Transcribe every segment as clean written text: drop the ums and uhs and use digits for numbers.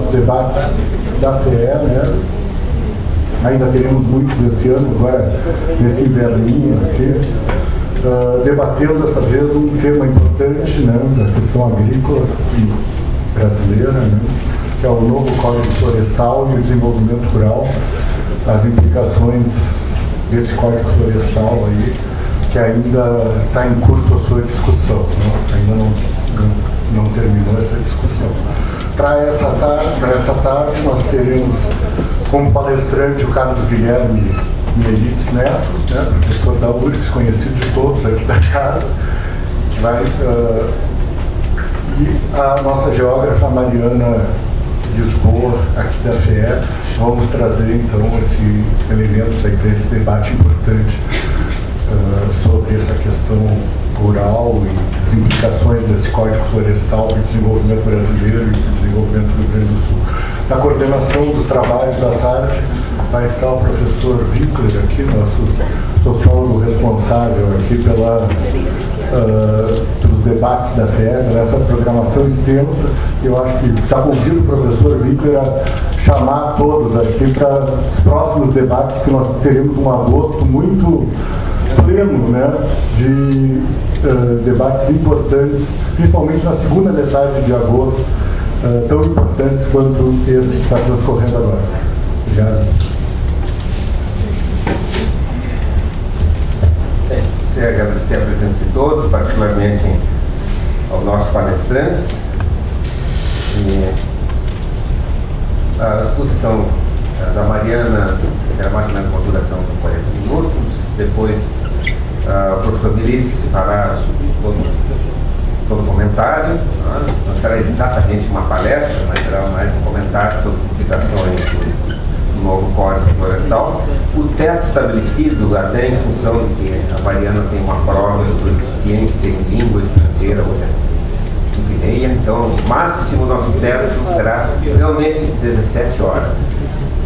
os debates da FEE, né? Ainda teremos muitos esse ano, agora nesse inverninho aqui, debatendo dessa vez um tema importante, né, da questão agrícola brasileira, né, que é o novo Código Florestal e o desenvolvimento rural, as implicações desse Código Florestal aí, que ainda está em curso a sua discussão, né? Ainda não terminou essa discussão. Para essa tarde nós teremos como palestrante o Carlos Guilherme Melites Neto, né, professor da URGS, conhecido de todos aqui da casa, que vai, e a nossa geógrafa Mariana Lisboa, aqui da FEE. Vamos trazer então esse elementos aí para esse debate importante sobre essa questão rural e as implicações desse Código Florestal para o desenvolvimento brasileiro e para o desenvolvimento do Rio Grande do Sul. Na coordenação dos trabalhos da tarde vai estar o professor Wickler aqui, nosso sociólogo responsável aqui pelos debates da FEE, nessa programação extensa. Eu acho que já convido o professor Wickler a chamar todos aqui para os próximos debates, que nós teremos um agosto muito pleno, né, de debates importantes, principalmente na segunda metade de agosto, tão importantes quanto esse que está transcorrendo agora. Obrigado. Queria agradecer a presença de todos, particularmente aos nossos palestrantes. A exposição da Mariana era mais ou menos uma duração de 40 minutos. Depois, o professor Melites fará todo o comentário. Não será exatamente uma palestra, mas será mais um comentário sobre as implicações do novo Código Florestal. O teto estabelecido, até em função de que a Mariana tem uma prova sobre eficiência em língua estrangeira, hoje é 5h30, então o máximo nosso teto será realmente 17 horas.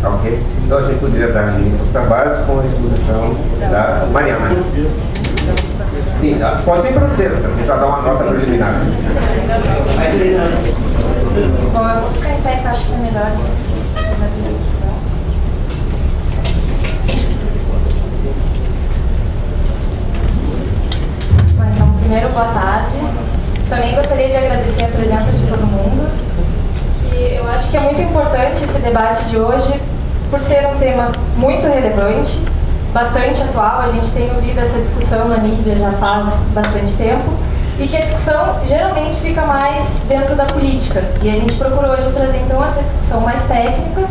Ok? Então a gente poderia dar início aos trabalhos com a exposição da Mariana. Sim, pode ser em francês, a gente vai dar uma nota preliminar. Bom, eu vou ficar em pé, que eu acho que é melhor. Então, primeiro, boa tarde. Também gostaria de agradecer a presença de todo mundo, que eu acho que é muito importante esse debate de hoje, por ser um tema muito relevante, bastante atual. A gente tem ouvido essa discussão na mídia já faz bastante tempo, e que a discussão geralmente fica mais dentro da política. E a gente procurou hoje trazer então essa discussão mais técnica.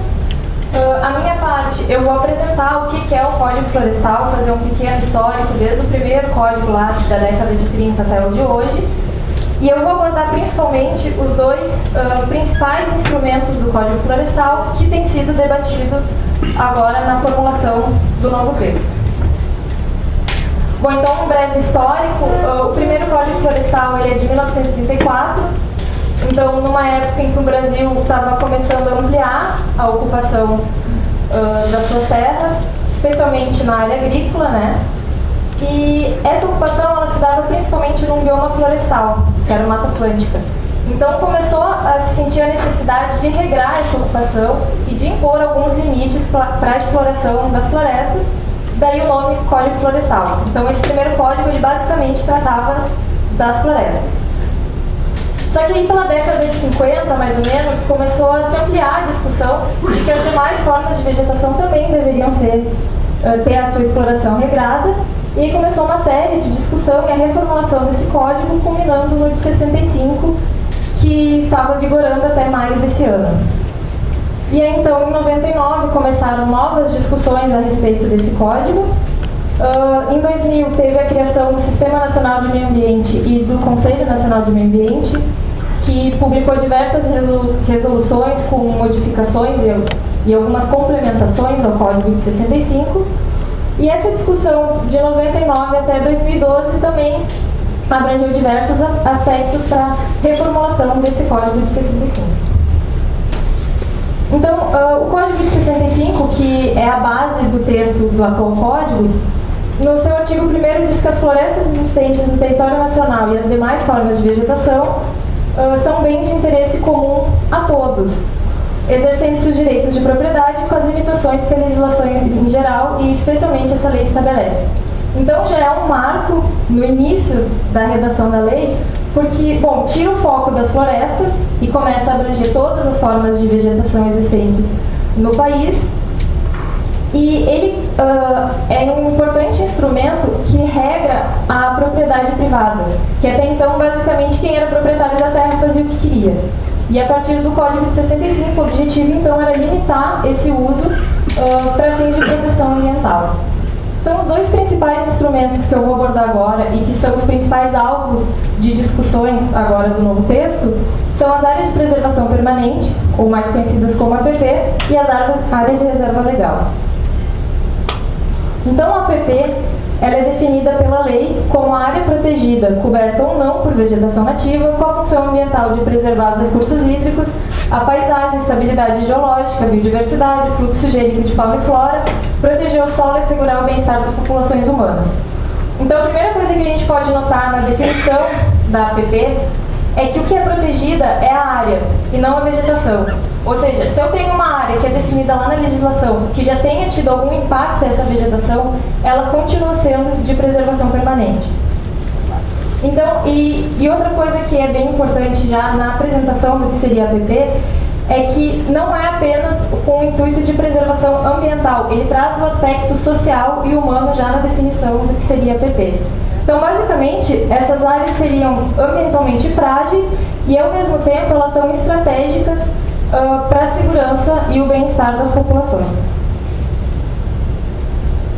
A minha parte, eu vou apresentar o que é o Código Florestal, fazer um pequeno histórico desde o primeiro código lá da década de 30 até o de hoje. E eu vou abordar principalmente os dois principais instrumentos do Código Florestal que tem sido debatido agora na formulação do novo texto. Bom, então um breve histórico. O primeiro Código Florestal ele é de 1934, então numa época em que o Brasil estava começando a ampliar a ocupação das suas terras, especialmente na área agrícola, né? E essa ocupação ela se dava principalmente num bioma florestal, que era a Mata Atlântica. Então começou a se sentir a necessidade de regrar essa ocupação e de impor alguns limites para a exploração das florestas, daí o nome Código Florestal. Então esse primeiro código ele basicamente tratava das florestas. Só que aí pela década de 50, mais ou menos, começou a se ampliar a discussão de que as demais formas de vegetação também deveriam ter a sua exploração regrada. E aí começou uma série de discussão e a reformulação desse código, culminando no de 65, que estava vigorando até maio desse ano. E aí então, em 99, começaram novas discussões a respeito desse código. Em 2000, teve a criação do Sistema Nacional de Meio Ambiente e do Conselho Nacional de Meio Ambiente, que publicou diversas resoluções com modificações e algumas complementações ao Código de 65. E essa discussão de 99 até 2012 também abrangeu diversos aspectos para reformulação desse Código de 65. Então, o Código de 65, que é a base do texto do atual Código, no seu artigo 1º diz que as florestas existentes no território nacional e as demais formas de vegetação são bens de interesse comum a todos. exercendo seus direitos de propriedade com as limitações que a legislação em geral e especialmente essa lei estabelece. Então já é um marco no início da redação da lei, porque, bom, tira o foco das florestas e começa a abranger todas as formas de vegetação existentes no país. E ele é um importante instrumento que regra a propriedade privada, que até então, basicamente, quem era proprietário da terra fazia o que queria. E a partir do Código de 65, o objetivo, então, era limitar esse uso para fins de proteção ambiental. Então, os dois principais instrumentos que eu vou abordar agora e que são os principais alvos de discussões agora do novo texto são as áreas de preservação permanente, ou mais conhecidas como APP, e as áreas de reserva legal. Então, a APP ela é definida pela lei como área protegida, coberta ou não por vegetação nativa, com a função ambiental de preservar os recursos hídricos, a paisagem, estabilidade geológica, biodiversidade, fluxo higiênico de fauna e flora, proteger o solo e assegurar o bem-estar das populações humanas. Então, a primeira coisa que a gente pode notar na definição da APP é que o que é protegida é a área e não a vegetação. Ou seja, se eu tenho uma área que é definida lá na legislação, que já tenha tido algum impacto nessa vegetação, ela continua sendo de preservação permanente. Então, e outra coisa que é bem importante já na apresentação do que seria a APP é que não é apenas com o intuito de preservação ambiental, ele traz o aspecto social e humano já na definição do que seria a APP. Então, basicamente, essas áreas seriam ambientalmente frágeis e, ao mesmo tempo, elas são estratégicas para a segurança e o bem-estar das populações.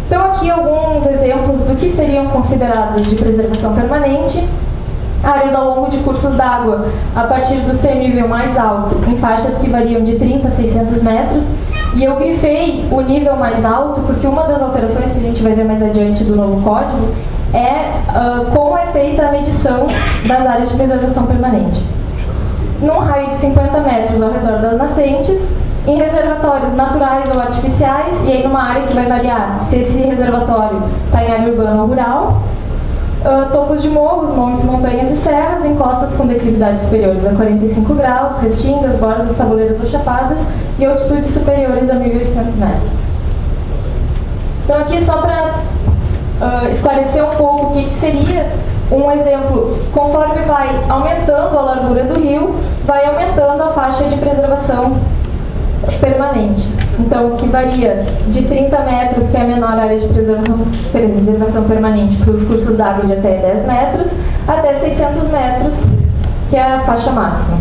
Então, aqui alguns exemplos do que seriam considerados de preservação permanente. Áreas ao longo de cursos d'água a partir do seu nível mais alto, em faixas que variam de 30 a 600 metros. E eu grifei o nível mais alto porque uma das alterações que a gente vai ver mais adiante do novo código é como é feita a medição das áreas de preservação permanente. Num raio de 50 metros ao redor das nascentes, em reservatórios naturais ou artificiais, e aí numa área que vai variar se esse reservatório está em área urbana ou rural, topos de morros, montes, montanhas e serras, em costas com declividades superiores a 45 graus, restingas, bordas, tabuleiras ou chapadas, e altitudes superiores a 1.800 metros. Então aqui só para esclarecer um pouco o que seria um exemplo, conforme vai aumentando a largura do rio, vai aumentando a faixa de preservação permanente. Então, que varia de 30 metros, que é a menor área de preservação permanente, para os cursos d'água de até 10 metros, até 600 metros, que é a faixa máxima.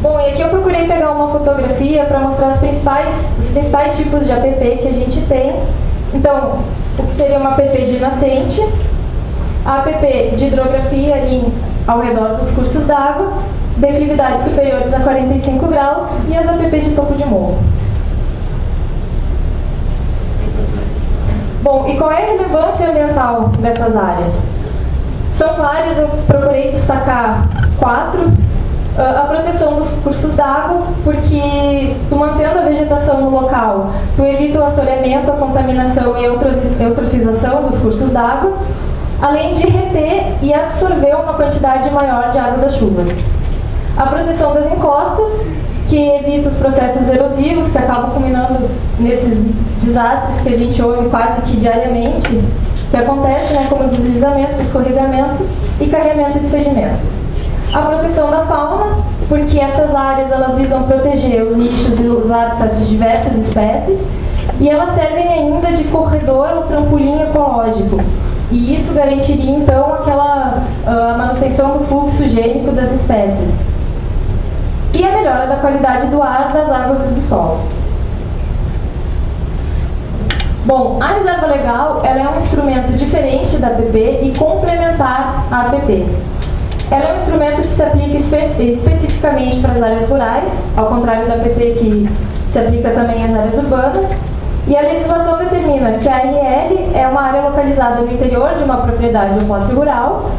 Bom, e aqui eu procurei pegar uma fotografia para mostrar os principais tipos de APP que a gente tem. Então, o que seria uma APP de nascente, a APP de hidrografia ali ao redor dos cursos d'água, declividades superiores a 45 graus e as APP de topo de morro. Bom, e qual é a relevância ambiental dessas áreas? São várias, eu procurei destacar 4. A proteção dos cursos d'água, porque tu mantendo a vegetação no local, tu evita o assoreamento, a contaminação e a eutrofização dos cursos d'água, além de reter e absorver uma quantidade maior de água das chuvas. A proteção das encostas, que evita os processos erosivos, que acabam culminando nesses desastres que a gente ouve quase que diariamente, que acontecem, né, como deslizamento, escorregamento e carregamento de sedimentos. A proteção da fauna, porque essas áreas elas visam proteger os nichos e os hábitats de diversas espécies, e elas servem ainda de corredor ou trampolim ecológico. E isso garantiria, então, aquela manutenção do fluxo higiênico das espécies. E a melhora da qualidade do ar, das águas e do solo. Bom, a reserva legal ela é um instrumento diferente da APP e complementar à APP. Ela é um instrumento que se aplica especificamente para as áreas rurais, ao contrário da APP que se aplica também às áreas urbanas. E a legislação determina que a ARL é uma área localizada no interior de uma propriedade ou posse rural,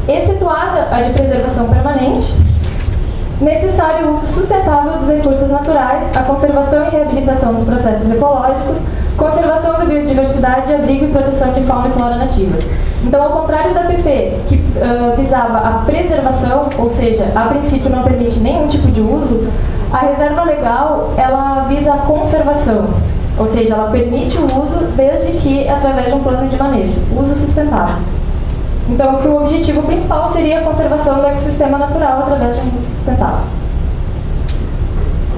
excetuada a de preservação permanente, necessário o uso sustentável dos recursos naturais, a conservação e reabilitação dos processos ecológicos, conservação da biodiversidade, abrigo e proteção de fauna e flora nativas. Então, ao contrário da PP, que visava a preservação, ou seja, a princípio não permite nenhum tipo de uso, a reserva legal, ela visa a conservação, ou seja, ela permite o uso desde que através de um plano de manejo, uso sustentável. Então, que o objetivo principal seria a conservação do ecossistema natural através de um uso sustentável.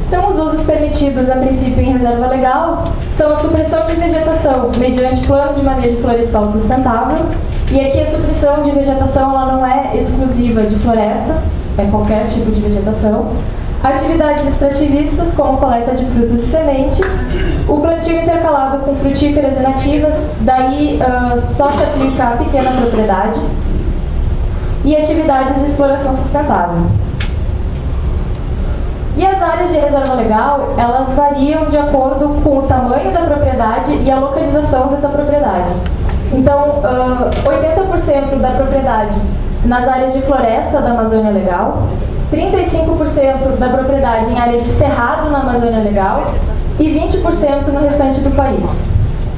Então, os usos permitidos, a princípio, em reserva legal são a supressão de vegetação mediante plano de manejo florestal sustentável. E aqui a supressão de vegetação ela não é exclusiva de floresta, é qualquer tipo de vegetação. Atividades extrativistas, como coleta de frutos e sementes. O plantio intercalado com frutíferas e nativas, daí só se aplica à pequena propriedade. E atividades de exploração sustentável. E as áreas de reserva legal, elas variam de acordo com o tamanho da propriedade e a localização dessa propriedade. Então, 80% da propriedade nas áreas de floresta da Amazônia Legal, 35% da propriedade em áreas de cerrado na Amazônia Legal e 20% no restante do país,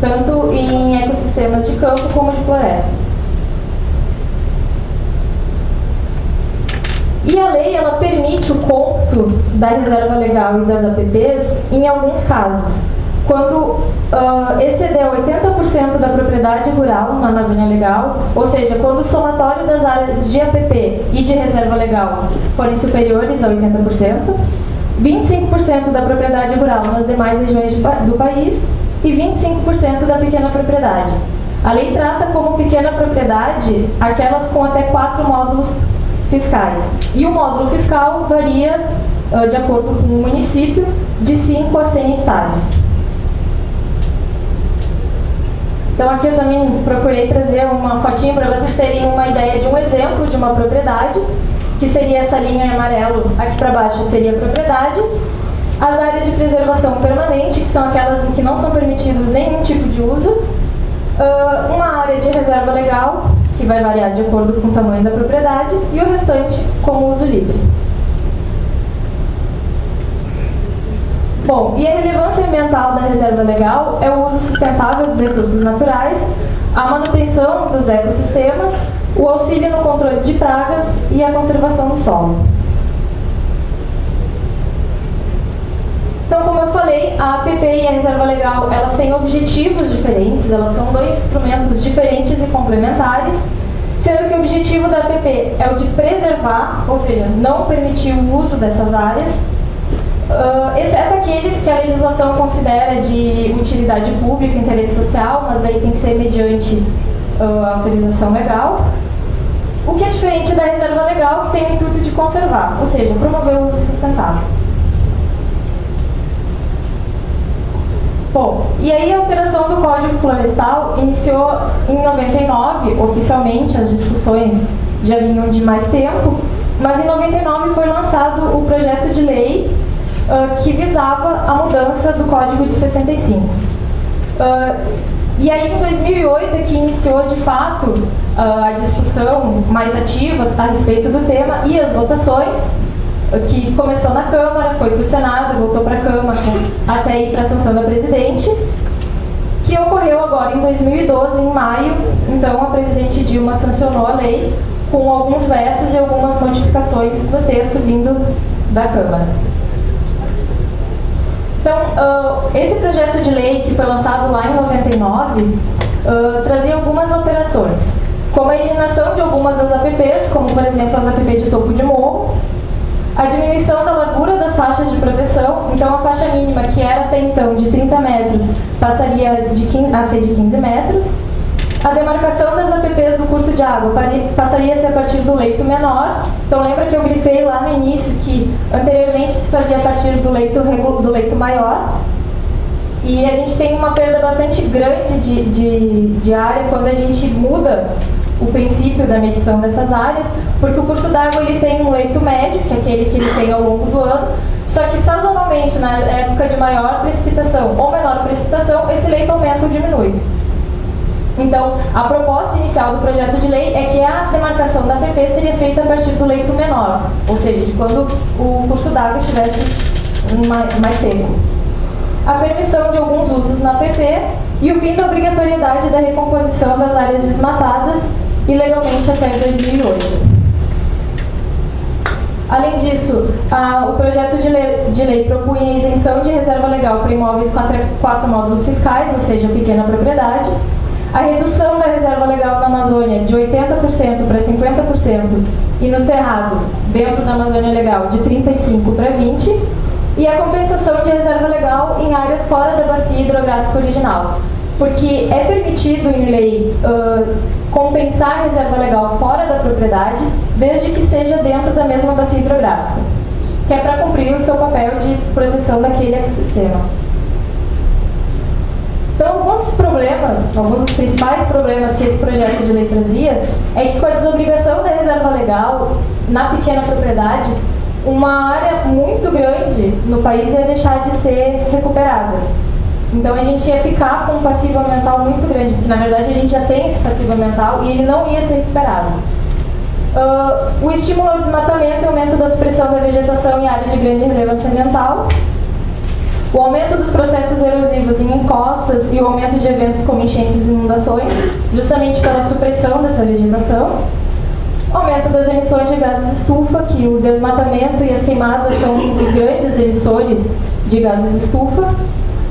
tanto em ecossistemas de campo como de floresta. E a lei, ela permite o cômputo da reserva legal e das APPs em alguns casos. Quando exceder 80% da propriedade rural na Amazônia Legal, ou seja, quando o somatório das áreas de APP e de reserva legal forem superiores a 80%, 25% da propriedade rural nas demais regiões do país e 25% da pequena propriedade. A lei trata como pequena propriedade aquelas com até 4 módulos fiscais. E o módulo fiscal varia, de acordo com o município, de 5 a 100 hectares. Então aqui eu também procurei trazer uma fotinha para vocês terem uma ideia de um exemplo de uma propriedade, que seria essa linha em amarelo, aqui para baixo seria a propriedade. As áreas de preservação permanente, que são aquelas em que não são permitidos nenhum tipo de uso. Uma área de reserva legal, que vai variar de acordo com o tamanho da propriedade, e o restante como uso livre. Bom, e a relevância ambiental da reserva legal é o uso sustentável dos recursos naturais, a manutenção dos ecossistemas, o auxílio no controle de pragas e a conservação do solo. Então, como eu falei, a APP e a reserva legal, elas têm objetivos diferentes, elas são 2 instrumentos diferentes e complementares, sendo que o objetivo da APP é o de preservar, ou seja, não permitir o uso dessas áreas, exceto aqueles que a legislação considera de utilidade pública, interesse social, mas daí tem que ser mediante autorização legal. O que é diferente da reserva legal, que tem o intuito de conservar, ou seja, promover o uso sustentável. Bom, e aí a alteração do Código Florestal iniciou em 99, oficialmente, as discussões já vinham de mais tempo, mas em 99 foi lançado o projeto de lei que visava a mudança do Código de 65. E aí em 2008 é que iniciou de fato a discussão mais ativa a respeito do tema e as votações, que começou na Câmara, foi para o Senado, voltou para a Câmara, até ir para a sanção da Presidente, que ocorreu agora em 2012, em maio. Então a Presidente Dilma sancionou a lei com alguns vetos e algumas modificações no texto vindo da Câmara. Então, esse projeto de lei que foi lançado lá em 99 trazia algumas alterações, como a eliminação de algumas das APPs, como por exemplo as APP de topo de morro, a diminuição da largura das faixas de proteção, então a faixa mínima, que era até então de 30 metros, passaria a ser de 15 metros. A demarcação das APPs do curso de água passaria a ser a partir do leito menor. Então lembra que eu grifei lá no início que anteriormente se fazia a partir do leito maior. E a gente tem uma perda bastante grande de área quando a gente muda o princípio da medição dessas áreas, porque o curso d'água ele tem um leito médio, que é aquele que ele tem ao longo do ano, só que sazonalmente, na época de maior precipitação ou menor precipitação, esse leito aumenta ou diminui. Então, a proposta inicial do projeto de lei é que a demarcação da APP seria feita a partir do leito menor, ou seja, de quando o curso d'água estivesse mais seco. A permissão de alguns usos na APP e o fim da obrigatoriedade da recomposição das áreas desmatadas ilegalmente até 2008. Além disso, o projeto de lei propunha a isenção de reserva legal para imóveis com até 4 módulos fiscais, ou seja, pequena propriedade, a redução da reserva legal na Amazônia de 80% para 50% e no Cerrado, dentro da Amazônia Legal, de 35% para 20%, e a compensação de reserva legal em áreas fora da bacia hidrográfica original. Porque é permitido em lei compensar a reserva legal fora da propriedade, desde que seja dentro da mesma bacia hidrográfica, que é para cumprir o seu papel de proteção daquele ecossistema. Então, alguns dos principais problemas que esse projeto de lei trazia é que, com a desobrigação da reserva legal na pequena propriedade, uma área muito grande no país ia deixar de ser recuperada. Então a gente ia ficar com um passivo ambiental muito grande, porque na verdade a gente já tem esse passivo ambiental e ele não ia ser recuperado. O estímulo ao desmatamento e o aumento da supressão da vegetação em áreas de grande relevância ambiental, o aumento dos processos erosivos em encostas e o aumento de eventos como enchentes e inundações, justamente pela supressão dessa vegetação, aumento das emissões de gases estufa, que o desmatamento e as queimadas são os grandes emissores de gases estufa,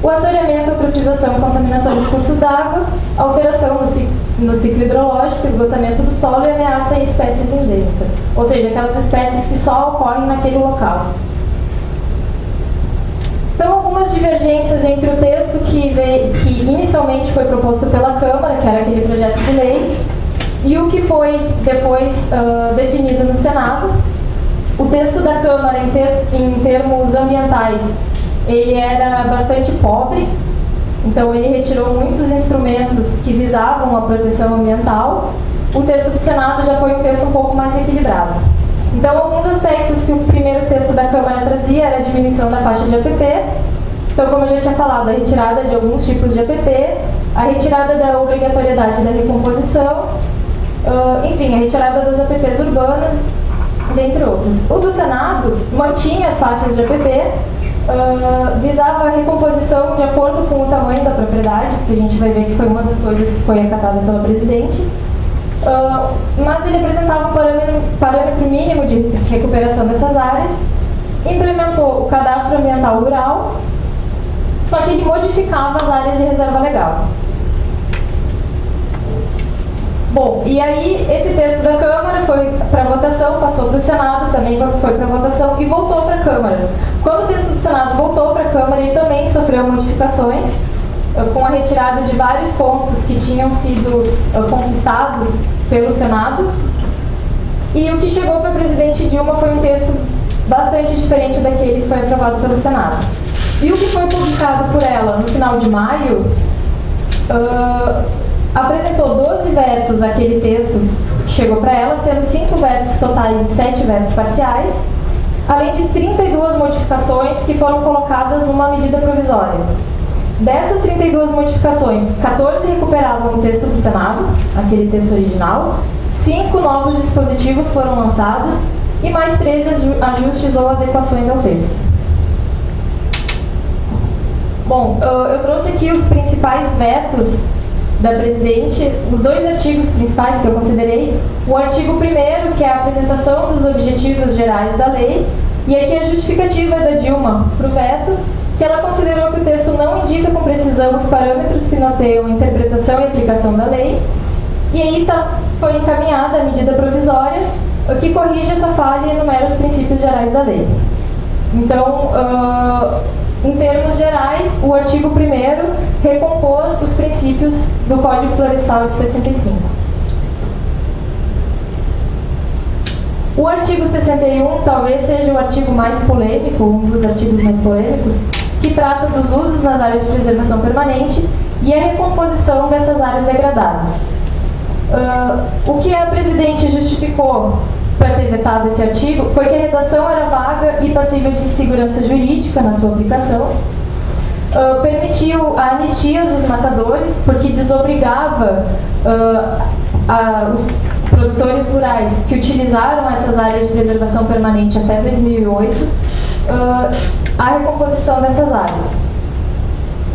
o assoreamento, eutrofização e contaminação dos cursos d'água, alteração no ciclo hidrológico, esgotamento do solo e ameaça a espécies endêmicas, ou seja, aquelas espécies que só ocorrem naquele local. Então, algumas divergências entre o texto que inicialmente foi proposto pela Câmara, que era aquele projeto de lei, e o que foi depois definido no Senado. O texto da Câmara, em termos ambientais, ele era bastante pobre, então ele retirou muitos instrumentos que visavam a proteção ambiental. O texto do Senado já foi um texto um pouco mais equilibrado. Então, alguns aspectos que o primeiro texto da Câmara trazia era a diminuição da faixa de APP. Então, como eu já tinha falado, a retirada de alguns tipos de APP, a retirada da obrigatoriedade da recomposição, enfim, a retirada das APPs urbanas, dentre outros. O do Senado mantinha as faixas de APP, visava a recomposição de acordo com o tamanho da propriedade, que a gente vai ver que foi uma das coisas que foi acatada pela presidente, mas ele apresentava um parâmetro mínimo de recuperação dessas áreas, implementou o cadastro ambiental rural, só que ele modificava as áreas de reserva legal. Bom, e aí esse texto da Câmara foi para votação, passou para o Senado, também foi para votação e voltou para a Câmara. Quando o texto do Senado voltou para a Câmara, ele também sofreu modificações, com a retirada de vários pontos que tinham sido conquistados pelo Senado. E o que chegou para a presidente Dilma foi um texto bastante diferente daquele que foi aprovado pelo Senado. E o que foi publicado por ela no final de maio apresentou 12 vetos àquele texto que chegou para ela, sendo 5 vetos totais e 7 vetos parciais, além de 32 modificações que foram colocadas numa medida provisória. Dessas 32 modificações, 14 recuperavam o texto do Senado, aquele texto original, 5 novos dispositivos foram lançados e mais 13 ajustes ou adequações ao texto. Bom, eu trouxe aqui os principais vetos da presidente, os 2 artigos principais que eu considerei. O artigo 1º, que é a apresentação dos objetivos gerais da lei, e aqui a justificativa da Dilma para o veto, que ela considerou que o texto não indica com precisão os parâmetros que norteiam a interpretação e aplicação da lei, e aí foi encaminhada a medida provisória que corrige essa falha e enumera os princípios gerais da lei. Então, em termos gerais, o artigo 1º recompôs os princípios do Código Florestal de 65. O artigo 61 talvez seja o artigo mais polêmico, um dos artigos mais polêmicos, que trata dos usos nas áreas de preservação permanente e a recomposição dessas áreas degradadas. O que a presidente justificou para ter vetado esse artigo foi que a redação era vaga e passível de insegurança jurídica na sua aplicação, permitiu a anistia dos matadores, porque desobrigava os produtores rurais que utilizaram essas áreas de preservação permanente até 2008 a recomposição dessas áreas.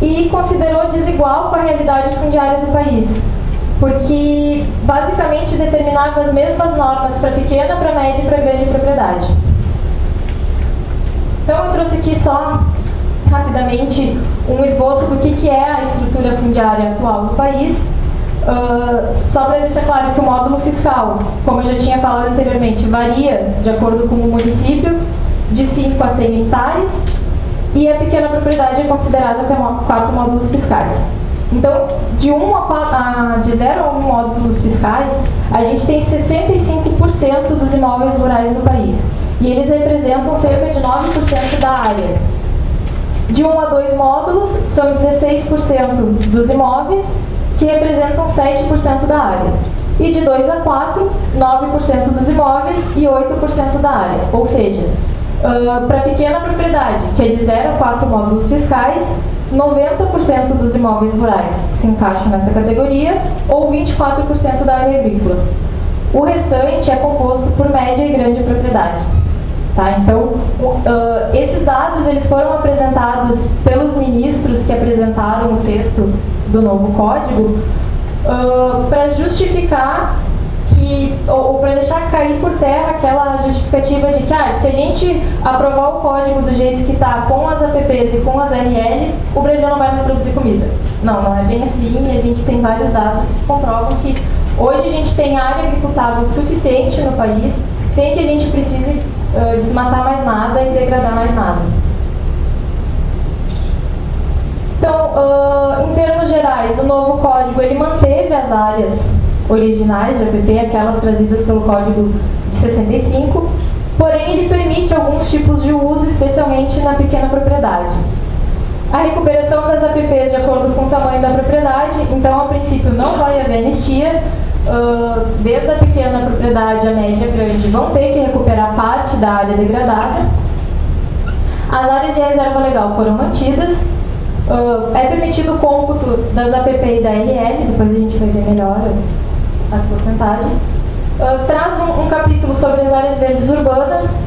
E considerou desigual com a realidade fundiária do país, porque basicamente determinava as mesmas normas para pequena, para média e para grande propriedade. Então eu trouxe aqui só rapidamente um esboço do que é a estrutura fundiária atual do país, só para deixar claro que o módulo fiscal, como eu já tinha falado anteriormente, varia de acordo com o município, de 5 a 100 hectares, e a pequena propriedade é considerada como 4 módulos fiscais. Então, de 0 a 1 módulos fiscais, a gente tem 65% dos imóveis rurais no país, e eles representam cerca de 9% da área. De 1 a 2 módulos, são 16% dos imóveis, que representam 7% da área. E de 2 a 4, 9% dos imóveis e 8% da área. Ou seja, para pequena propriedade, que é de 0 a 4 módulos fiscais, 90% dos imóveis rurais se encaixam nessa categoria, ou 24% da área agrícola. O restante é composto por média e grande propriedade. Tá? Então, esses dados eles foram apresentados pelos ministros que apresentaram o texto do novo código para justificar ou para deixar cair por terra aquela justificativa de que se a gente aprovar o código do jeito que está, com as APPs e com as RL, o Brasil não vai mais produzir comida. Não, não é bem assim, e a gente tem vários dados que comprovam que hoje a gente tem área agricultável suficiente no país, sem que a gente precise desmatar mais nada e degradar mais nada. Então, em termos gerais, o novo código ele manteve as áreas originais de APP, aquelas trazidas pelo Código de 65, porém ele permite alguns tipos de uso, especialmente na pequena propriedade. A recuperação das APPs de acordo com o tamanho da propriedade, então a princípio não vai haver anistia, desde a pequena propriedade a média e a grande vão ter que recuperar parte da área degradada. As áreas de reserva legal foram mantidas. É permitido o cômputo das APP e da RL, depois a gente vai ver melhor as porcentagens. Traz um capítulo sobre as áreas verdes urbanas,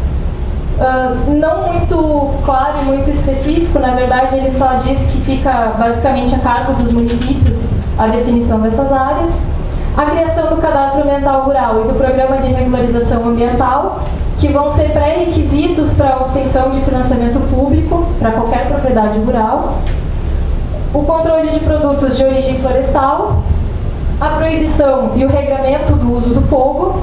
não muito claro e muito específico, na verdade ele só diz que fica basicamente a cargo dos municípios a definição dessas áreas. A criação do cadastro ambiental rural e do programa de regularização ambiental, que vão ser pré-requisitos para a obtenção de financiamento público para qualquer propriedade rural. O controle de produtos de origem florestal, a proibição e o regramento do uso do fogo,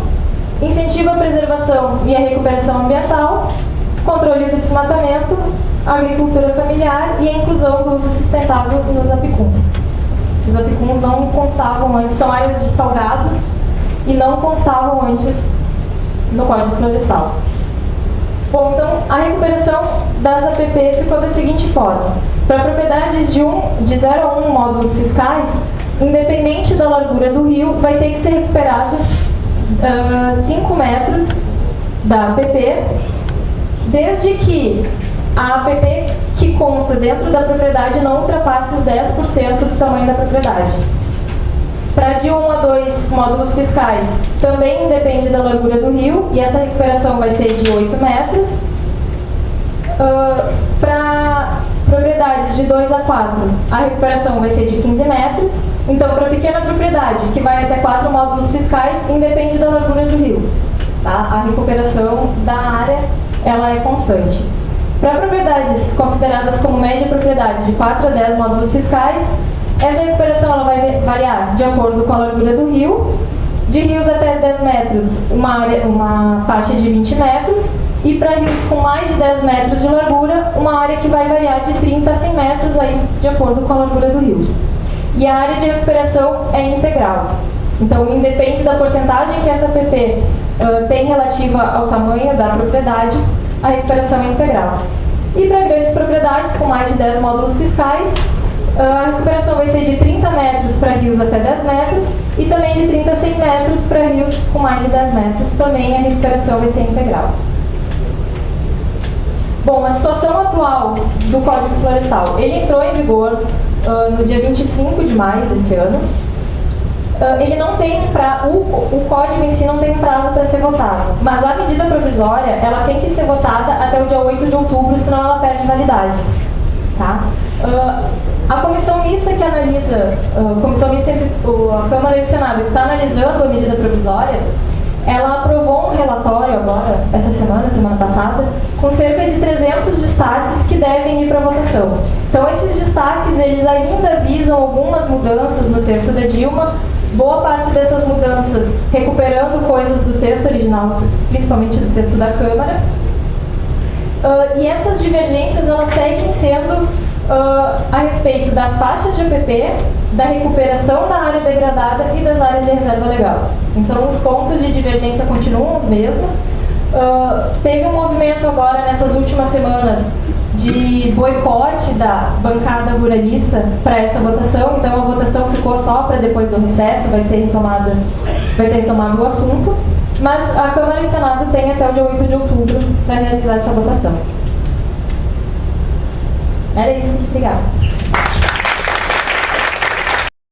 incentivo à preservação e à recuperação ambiental, controle do desmatamento, a agricultura familiar e a inclusão do uso sustentável nos apicuns. Os apicuns não constavam antes, são áreas de salgado e não constavam antes no Código Florestal. Bom, então a recuperação das APP ficou da seguinte forma: para propriedades de 0 a 1 módulos fiscais, independente da largura do rio, vai ter que ser recuperado 5 metros da APP, desde que a APP que consta dentro da propriedade não ultrapasse os 10% do tamanho da propriedade. Para de 1 a 2 módulos fiscais, também depende da largura do rio, e essa recuperação vai ser de 8 metros. Para propriedades de 2 a 4, a recuperação vai ser de 15 metros. Então, para pequena propriedade, que vai até 4 módulos fiscais, independe da largura do rio. Tá? A recuperação da área ela é constante. Para propriedades consideradas como média propriedade, de 4 a 10 módulos fiscais, essa recuperação ela vai variar de acordo com a largura do rio. De rios até 10 metros, uma faixa de 20 metros. E para rios com mais de 10 metros de largura, uma área que vai variar de 30 a 100 metros, aí, de acordo com a largura do rio. E a área de recuperação é integral. Então, independe da porcentagem que essa APP tem relativa ao tamanho da propriedade, a recuperação é integral. E para grandes propriedades com mais de 10 módulos fiscais, a recuperação vai ser de 30 metros para rios até 10 metros e também de 30 a 100 metros para rios com mais de 10 metros. Também a recuperação vai ser integral. Bom, a situação atual do Código Florestal, ele entrou em vigor no dia 25 de maio desse ano. Ele não tem o código em si não tem prazo para ser votado, mas a medida provisória ela tem que ser votada até o dia 8 de outubro, senão ela perde validade. Tá? A comissão mista que analisa, a comissão mista entre a Câmara e o Senado que está analisando a medida provisória, ela aprovou um relatório agora, essa semana passada, com cerca de 300 destaques que devem ir para votação. Então, esses destaques, eles ainda visam algumas mudanças no texto da Dilma, boa parte dessas mudanças recuperando coisas do texto original, principalmente do texto da Câmara. E essas divergências, elas seguem sendo a respeito das faixas de APP, da recuperação da área degradada e das áreas de reserva legal. Então, os pontos de divergência continuam os mesmos. Teve um movimento agora, nessas últimas semanas, de boicote da bancada ruralista para essa votação. Então, a votação ficou só para depois do recesso, vai ser retomado o assunto. Mas a Câmara e o Senado têm até o dia 8 de outubro para realizar essa votação. Era isso. Obrigada.